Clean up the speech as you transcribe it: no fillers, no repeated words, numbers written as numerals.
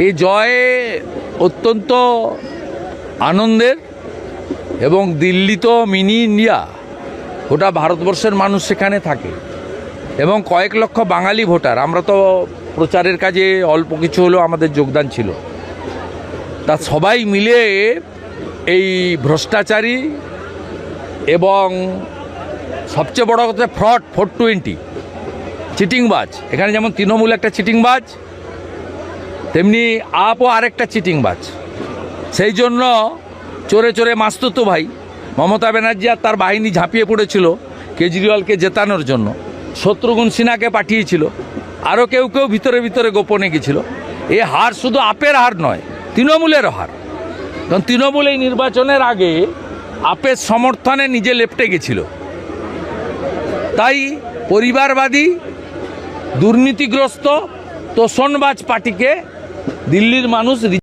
এই জয় অত্যন্ত আনন্দের, এবং দিল্লি তো মিনি ইন্ডিয়া, গোটা ভারতবর্ষের মানুষ সেখানে থাকে এবং কয়েক লক্ষ বাঙালি ভোটার। আমরা তো প্রচারের কাজে অল্প কিছু হলেও আমাদের যোগদান ছিল। তা সবাই মিলে এই ভ্রষ্টাচারী এবং সবচেয়ে বড় কথা ফ্রড 420 চিটিংবাজ, এখানে যেমন তৃণমূল একটা চিটিংবাজ, তেমনি আপও আরেকটা চিটিংবাজ। সেই জন্য চোরে চোরে মাস্তুতো ভাই মমতা ব্যানার্জি আর তার বাহিনী ঝাঁপিয়ে পড়েছিল কেজরিওয়ালকে জেতানোর জন্য, শত্রুঘ্ন সিনহাকে পাঠিয়েছিল, আরও কেউ কেউ ভিতরে ভিতরে গোপনে গেছিল। এ হার শুধু আপের হার নয়, তৃণমূলেরও হার। কারণ তৃণমূল এই নির্বাচনের আগে আপের সমর্থনে নিজে লেপ্টে গেছিল। তাই পরিবারবাদী, দুর্নীতিগ্রস্ত, তোষণবাজ পার্টিকে দিল্লির মানুষ